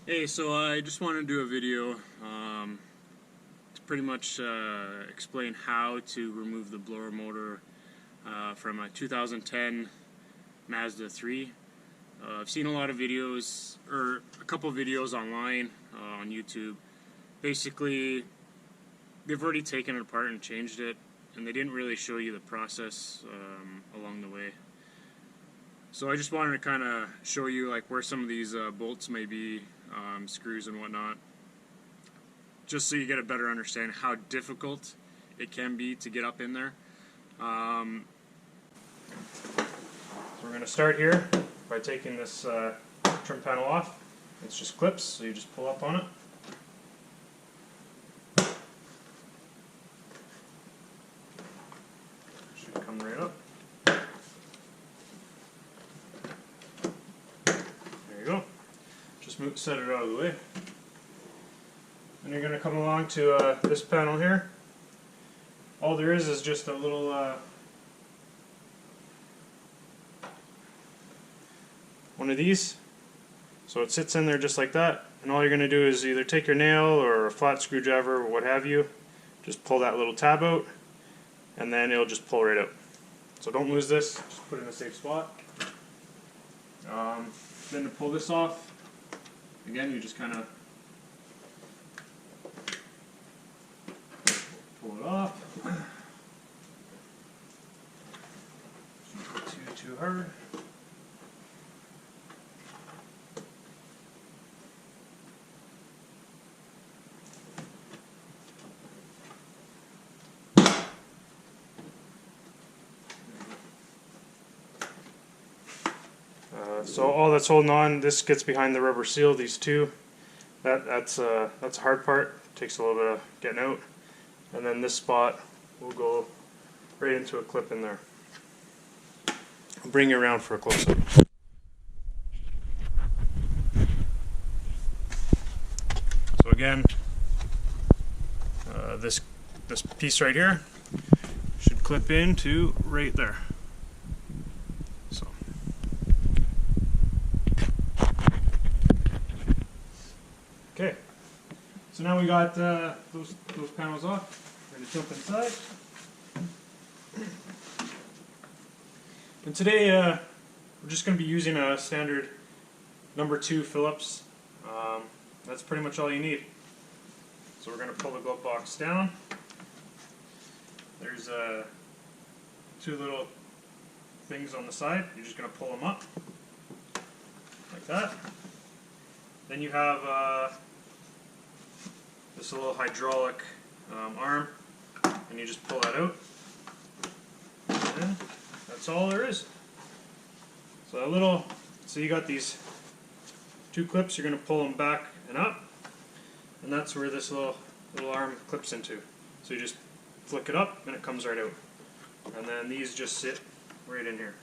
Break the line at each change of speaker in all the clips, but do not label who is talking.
Hey, so I just want to do a video to pretty much explain how to remove the blower motor from a 2010 Mazda 3. I've seen a lot of videos, or a couple of videos online on YouTube. Basically, they've already taken it apart and changed it, and they didn't really show you the process along the way. So I just wanted to kind of show you like where some of these bolts may be, screws and whatnot, just so you get a better understanding how difficult it can be to get up in there. So we're going to start here by taking this trim panel off. It's just clips, so you just pull up on it. Should come right up. There you go. Just set it out of the way. And you're going to come along to this panel here. All there is just a little one of these. So it sits in there just like that. And all you're going to do is either take your nail or a flat screwdriver or what have you. Just pull that little tab out. And then it'll just pull right out. So don't lose this. Just put it in a safe spot. Then to pull this off, again, you just kind of pull it off. Shouldn't go too hard. So all that's holding on, this gets behind the rubber seal, these two. That's a hard part. Takes a little bit of getting out. And then this spot will go right into a clip in there. I'll bring you around for a close-up. So again, this piece right here should clip into right there. Okay, so now we got those panels off. We're going to jump inside. And today we're just going to be using a standard number 2 Phillips. That's pretty much all you need. So we're going to pull the glove box down. There's 2 little things on the side. You're just going to pull them up like that. Then you have this little hydraulic arm, and you just pull that out. And that's all there is. So you got these 2 clips. You're going to pull them back and up, and that's where this little arm clips into. So you just flick it up, and it comes right out. And then these just sit right in here.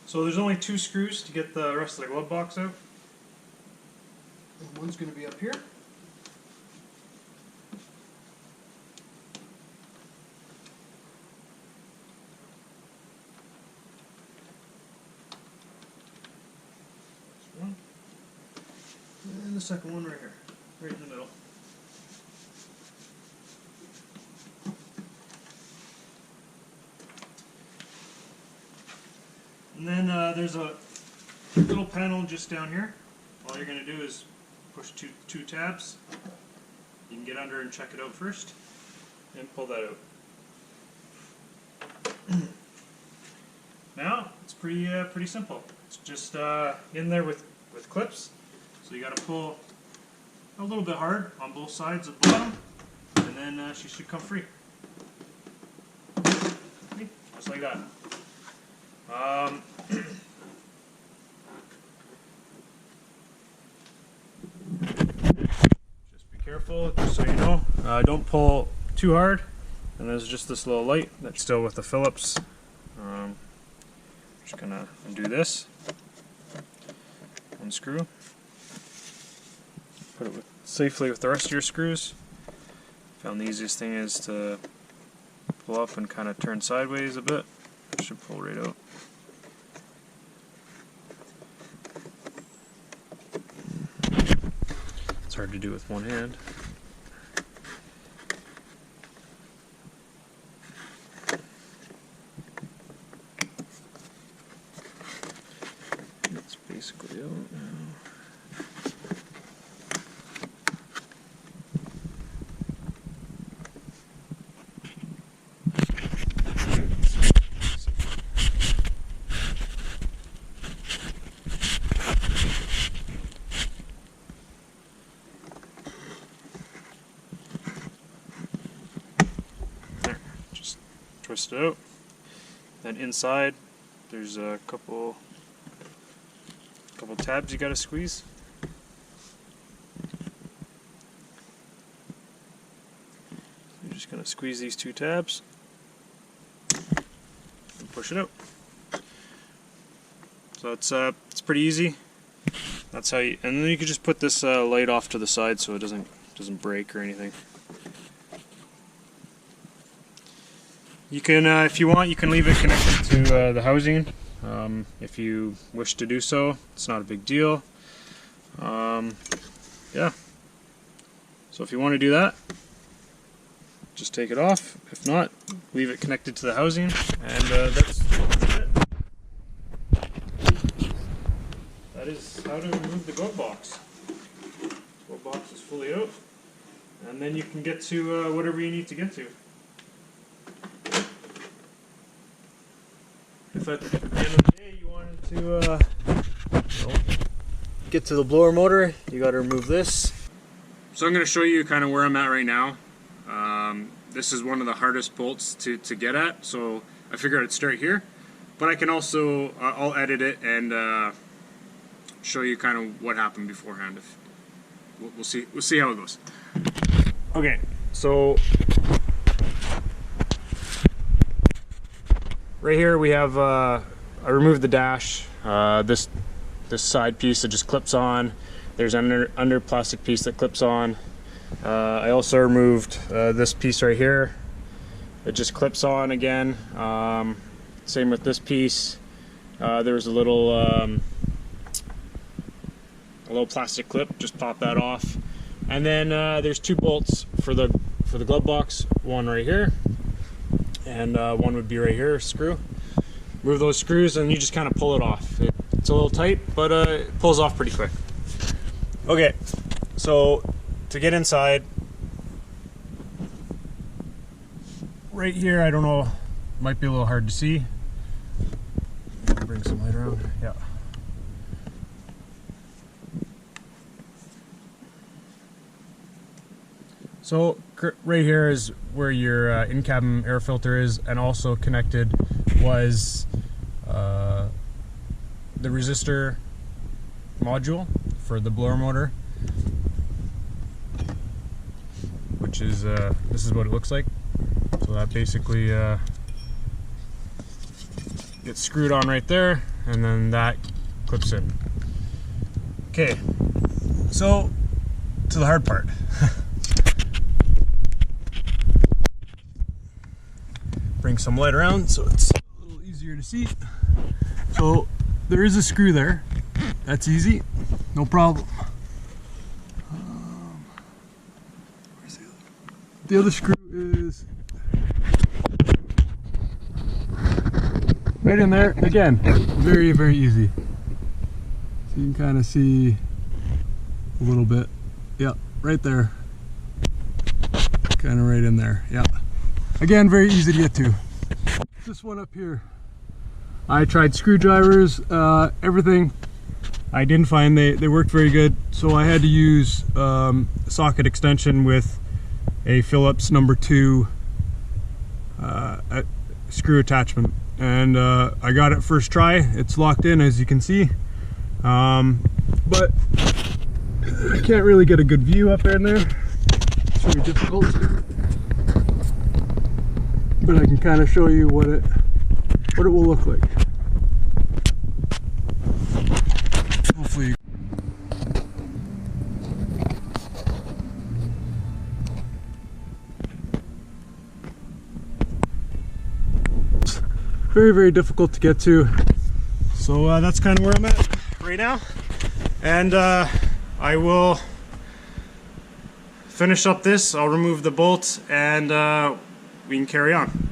So there's only 2 screws to get the rest of the glove box out. And one's going to be up here. This one. And the second one right here, right in the middle. And then there's a little panel just down here. All you're going to do is push two tabs. You can get under and check it out first, and pull that out. Now it's pretty simple. It's just in there with clips. So you got to pull a little bit hard on both sides of the bottom, and then she should come free. See? Just like that. Just be careful, just so you know. Don't pull too hard. And there's just this little light that's still with the Phillips. Just gonna undo this. Unscrew. Put it safely with the rest of your screws. Found the easiest thing is to pull up and kind of turn sideways a bit. It should pull right out. hard to do with one hand. That's basically out now. Twist it out. Then inside, there's a couple tabs you gotta squeeze. You're just gonna squeeze these two tabs and push it out. So it's pretty easy. That's how you, and then you can just put this light off to the side so it doesn't break or anything. You can, if you want, you can leave it connected to the housing. If you wish to do so, it's not a big deal. Yeah. So if you want to do that, just take it off. If not, leave it connected to the housing, and that's it. That is how to remove the glove box. Glove box is fully out, and then you can get to whatever you need to get to. If at the end of the day you wanted to get to the blower motor, you got to remove this. So I'm going to show you kind of where I'm at right now. This is one of the hardest bolts to get at, so I figured I'd start here. But I can also, I'll edit it and show you kind of what happened beforehand. We'll see how it goes. Okay, so right here we have, I removed the dash, this side piece that just clips on. There's under plastic piece that clips on. I also removed this piece right here. It just clips on again. Same with this piece. There's a little plastic clip, just pop that off. And then there's two bolts for the glove box, one right here, and one would be right here, screw. Remove those screws and you just kind of pull it off. It's a little tight, but it pulls off pretty quick. Okay, so to get inside, right here, I don't know, might be a little hard to see. Bring some light around, yeah. So right here is where your in-cabin air filter is, and also connected was the resistor module for the blower motor, which is this is what it looks like. So that basically gets screwed on right there, and then that clips in. Okay, so to the hard part. Bring some light around so it's a little easier to see. So there is a screw there. That's easy, no problem. Where's the other screw is right in there. Again, very, very easy. So you can kind of see a little bit. Yeah, right there. Kind of right in there. Yeah. Again, very easy to get to. This one up here, I tried screwdrivers, everything. I didn't find they worked very good, so I had to use a socket extension with a Phillips number 2 screw attachment, and I got it first try. It's locked in, as you can see, but I can't really get a good view up in there. It's really difficult. But I can kind of show you what it will look like. Hopefully. It's very, very difficult to get to. So that's kind of where I'm at right now. And I will finish up this, I'll remove the bolt and we can carry on.